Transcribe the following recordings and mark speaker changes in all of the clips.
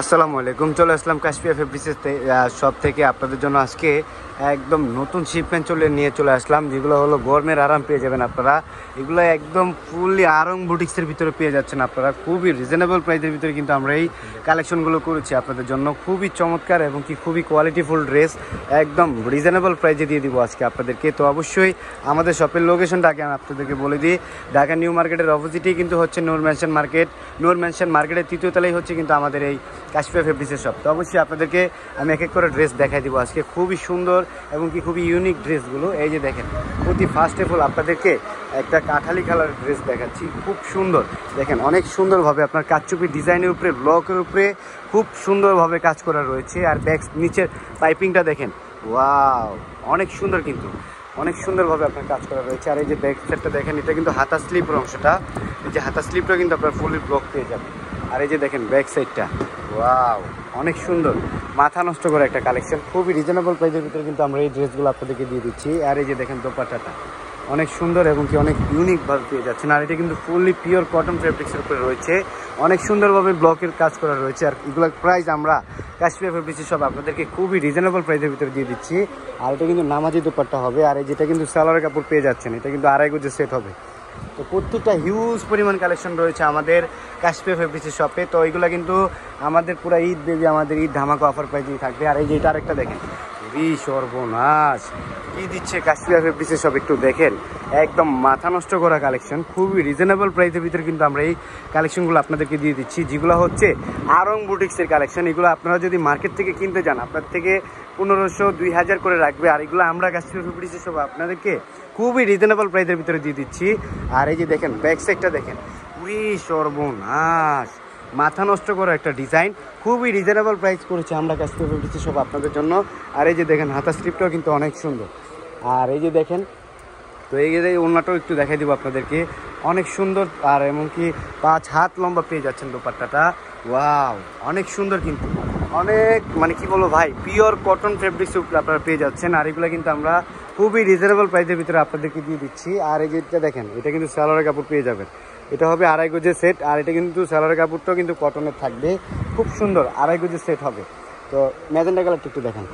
Speaker 1: আসসালামু আলাইকুম। চলে আসলাম কাশফিয়া ফেব্রিক্স শপ থেকে আপনাদের জন্য আজকে একদম নতুন শিপমেন্ট নিয়ে চলে আসলাম, যেগুলো হলো গরমের আরাম পেয়ে যাবেন আপনারা। এগুলো একদম ফুললি আরং বুটিক্সের ভিতরে পেয়ে যাচ্ছেন আপনারা, খুবই রিজনেবল প্রাইসের ভিতরে কিন্তু আমরা এই কালেকশনগুলো করেছি আপনাদের জন্য। খুবই চমৎকার এবং কি খুবই কোয়ালিটিফুল ড্রেস একদম রিজনেবল প্রাইসে দিয়ে দিব আজকে আপনাদেরকে। তো অবশ্যই আমাদের শপের লোকেশনটা আগে আমি আপনাদেরকে বলে দিই। ঢাকা নিউ মার্কেটের অপোজিটেই কিন্তু হচ্ছে নূর ম্যানশন মার্কেট। নূর ম্যানশন মার্কেটের তৃতীয় তলায় হচ্ছে কিন্তু আমাদের এই কাশফিয়া ফেব্রিক্সের শপ। তো অবশ্যই আপনাদেরকে আমি এক এক করে ড্রেস দেখাই দিব আজকে, খুবই সুন্দর এবং কি খুবই ইউনিক ড্রেসগুলো। এই যে দেখেন, অতি ফার্স্ট অফ অল আপনাদেরকে একটা কাঠালি কালার ড্রেস দেখাচ্ছি, খুব সুন্দর। দেখেন অনেক সুন্দরভাবে আপনার কাচচুপি ডিজাইনের উপরে ব্লকের উপরে খুব সুন্দরভাবে কাজ করা রয়েছে। আর ব্যাক নিচের পাইপিংটা দেখেন, ওয়াও অনেক সুন্দর, কিন্তু অনেক সুন্দরভাবে আপনার কাজ করা রয়েছে। আর এই যে ব্যাক সাইডটা দেখেন, এটা কিন্তু হাতা স্লিপের অংশটা, এই যে হাতা স্লিপটা কিন্তু আপনার ফুলি ব্লক পেয়ে যাবে। আর এই যে দেখেন ব্যাক সাইডটা, ওয়াও অনেক সুন্দর, মাথা নষ্ট করে একটা কালেকশন। খুবই রিজনেবল প্রাইসের ভিতরে কিন্তু আমরা এই ড্রেসগুলো আপনাদেরকে দিয়ে দিচ্ছি। আর এই যে দেখেন দোপাট্টাটা অনেক সুন্দর এবং কি অনেক ইউনিকভাবে পেয়ে যাচ্ছেন। আর এটা কিন্তু ফুললি পিওর কটন ফেব্রিক্সের উপরে রয়েছে, অনেক সুন্দরভাবে ব্লকের কাজ করা রয়েছে। আর এগুলোর প্রাইস আমরা কাশফিয়া ফেব্রিক্সের সব আপনাদেরকে খুবই রিজনেবল প্রাইসের ভিতরে দিয়ে দিচ্ছি। আর এটা কিন্তু নামাজি দোপাট্টা হবে। আর এই যেটা কিন্তু সালোয়ারের কাপড় পেয়ে যাচ্ছেন, এটা কিন্তু আড়াই গজের সেট হবে। তো প্রত্যেকটা হিউজ পরিমাণ কালেকশন রয়েছে আমাদের কাশফিয়া ফেব্রিক্সের শপে। তো এইগুলো কিন্তু আমাদের পুরো ঈদ বেবি, আমাদের ঈদ ধামাকা অফার প্রাইসেই থাকবে। আর এই যে এটা আরেকটা দেখেন, সর্বনাশ কি দিচ্ছে কাশফিয়া ফেব্রিক্সের শপ, একটু দেখেন, একদম মাথা নষ্ট করা কালেকশন। খুবই রিজনেবল প্রাইসের ভিতরে কিন্তু আমরা এই কালেকশনগুলো আপনাদেরকে দিয়ে দিচ্ছি, যেগুলো হচ্ছে আরং বুটিক্সের কালেকশন। এগুলো আপনারা যদি মার্কেট থেকে কিনতে যান আপনার থেকে 1500-2000 করে রাখবে। আর এগুলো আমরা কাশফিয়া ফেব্রিক্সের শপ আপনাদেরকে খুবই রিজনেবল প্রাইসের ভিতরে দিয়ে দিচ্ছি। আর এই যে দেখেন ব্যাক সাইডটা দেখেন, সর্বনাশ মাথা নষ্ট করা একটা ডিজাইন, খুবই রিজনেবল প্রাইস করেছে আমরা কাশফিয়া ফেব্রিক্সের সব আপনাদের জন্য। আর এই যে দেখেন হাতা স্লিপটাও কিন্তু অনেক সুন্দর। আর এই যে দেখেন, তো এই যে ওড়নাটাও একটু দেখাই দিব আপনাদেরকে, অনেক সুন্দর। আর এমনকি 5 হাত লম্বা পেয়ে যাচ্ছেন দোপাট্টাটা, ওয়াও অনেক সুন্দর, কিন্তু অনেক মানে কি বলবো ভাই, পিওর কটন ফেব্রিক্স আপনারা পেয়ে যাচ্ছেন। আর এগুলো কিন্তু আমরা খুবই রিজনেবল প্রাইসের ভিতরে আপনাদেরকে দিয়ে দিচ্ছি। আর এই যেটা দেখেন, এটা কিন্তু সালোয়ারের কাপড় পেয়ে যাবেন, এটা হবে আড়াই গজের সেট। আর এটা কিন্তু সালোয়ারের কাপড়টাও কিন্তু কটনের থাকবে, খুব সুন্দর আড়াই গজের সেট হবে। তো ম্যাজেন্টা কালারটা একটু দেখেন,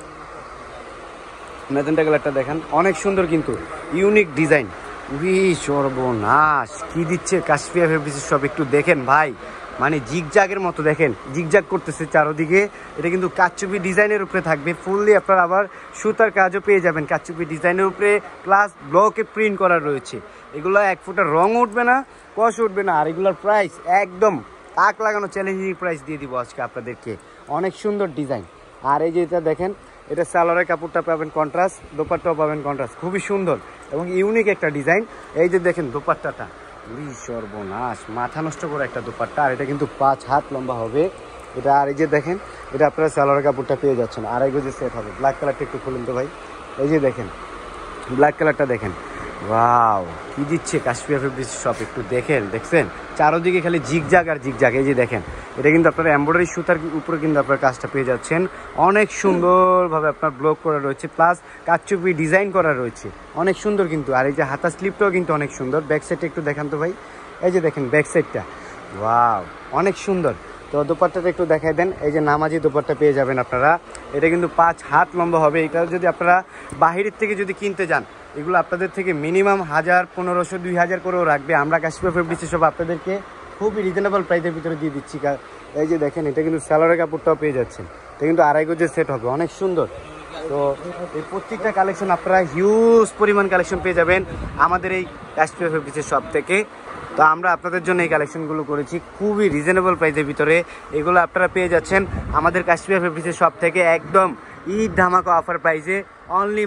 Speaker 1: ম্যাজেন্টা কালারটা দেখেন, অনেক সুন্দর কিন্তু ইউনিক ডিজাইন। সর্বনাশ কি দিচ্ছে কাশফিয়া ফেব্রিক্সের সব, একটু দেখেন ভাই, মানে জিগজাগের মতো দেখেন, জিগজাগ করতেছে চারোদিকে। এটা কিন্তু কাচচুপি ডিজাইনের উপরে থাকবে ফুললি, আপনার আবার সুতার কাজও পেয়ে যাবেন কাচচুপি ডিজাইনের উপরে, প্লাস ব্লকে প্রিন্ট করা রয়েছে। এগুলো এক ফোঁটা রং উঠবে না, কষ উঠবে না। আর এগুলোর প্রাইস একদম তাক লাগানো চ্যালেঞ্জিং প্রাইস দিয়ে দিব আজকে আপনাদেরকে, অনেক সুন্দর ডিজাইন। আর এই যে এটা দেখেন, এটা সালোয়ারের কাপড়টা পাবেন কন্ট্রাস্ট, দোপাট্টাও পাবেন কন্ট্রাস্ট, খুবই সুন্দর এবং ইউনিক একটা ডিজাইন। এই যে দেখেন দোপাট্টাটা, সর্বনাশ মাথা নষ্ট করে একটা দোপাট্টা। আর এটা কিন্তু 5 হাত লম্বা হবে এটা। আর এই যে দেখেন, এটা আপনারা সালোয়ারের কাপড়টা পেয়ে যাচ্ছেন, আড়াই গজের সেট হবে। ব্ল্যাক কালারটা একটু খুলুন তো ভাই, এই যে দেখেন ব্ল্যাক কালারটা দেখেন, ওয়াও কি দিচ্ছে কাশফিয়া ফেব্রিক্স শপ, একটু দেখেন, দেখছেন চারোদিকে খালি জিগজাগ আর জিগজাগ। এই যে দেখেন, এটা কিন্তু আপনার এমব্রয়ডারি সুতার উপরে কিন্তু আপনার কাজটা পেয়ে যাচ্ছেন, অনেক সুন্দরভাবে আপনার ব্লক করা রয়েছে, প্লাস কাচচুপি ডিজাইন করা রয়েছে, অনেক সুন্দর কিন্তু। আর এই যে হাতা স্লিপটাও কিন্তু অনেক সুন্দর। ব্যাক সাইডটা একটু দেখান তো ভাই, এই যে দেখেন ব্যাক সাইডটা, ওয়াও অনেক সুন্দর। তো দোপাট্টাটা একটু দেখাই দেন, এই যে নামাজি দোপাট্টা পেয়ে যাবেন আপনারা, এটা কিন্তু 5 হাত লম্বা হবে। এটা যদি আপনারা বাহিরের থেকে যদি কিনতে যান, এগুলো আপনাদের থেকে মিনিমাম 1000, 1500-2000 করেও রাখবে। আমরা কাশফিয়া ফেব্রিক্সের সব আপনাদেরকে খুবই রিজনেবল প্রাইসের ভিতরে দিয়ে দিচ্ছি। এই যে দেখেন, এটা কিন্তু সালোয়ারের কাপড়টাও পেয়ে যাচ্ছেন, এটা কিন্তু আড়াই গজের সেট হবে, অনেক সুন্দর। তো এই প্রত্যেকটা কালেকশন আপনারা হিউজ পরিমাণ কালেকশন পেয়ে যাবেন আমাদের এই কাশফিয়া ফেব্রিক্সের শপ থেকে। তো আমরা আপনাদের জন্য এই কালেকশনগুলো করেছি খুবই রিজনেবল প্রাইসের ভিতরে। এগুলো আপনারা পেয়ে যাচ্ছেন আমাদের কাশফিয়া ফেব্রিক্সের শপ থেকে একদম ঈদ ধামাকা অফার প্রাইসে, অনলি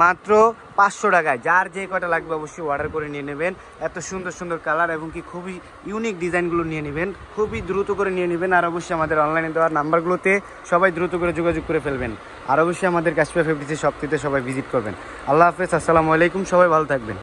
Speaker 1: মাত্র 500 টাকায়। যার যে কটা লাগবে অবশ্যই অর্ডার করে নিয়ে নেবেন। এত সুন্দর সুন্দর কালার এবং কি খুবই ইউনিক ডিজাইনগুলো নিয়ে নেবেন, খুবই দ্রুত করে নিয়ে নেবেন। আর অবশ্যই আমাদের অনলাইনে দেওয়ার নাম্বারগুলোতে সবাই দ্রুত করে যোগাযোগ করে ফেলবেন। আর অবশ্যই আমাদের কাশফিয়া ফেব্রিক্সের শপটিতে সবাই ভিজিট করবেন। আল্লাহ হাফেজ, আসসালামু আলাইকুম, সবাই ভালো থাকবেন।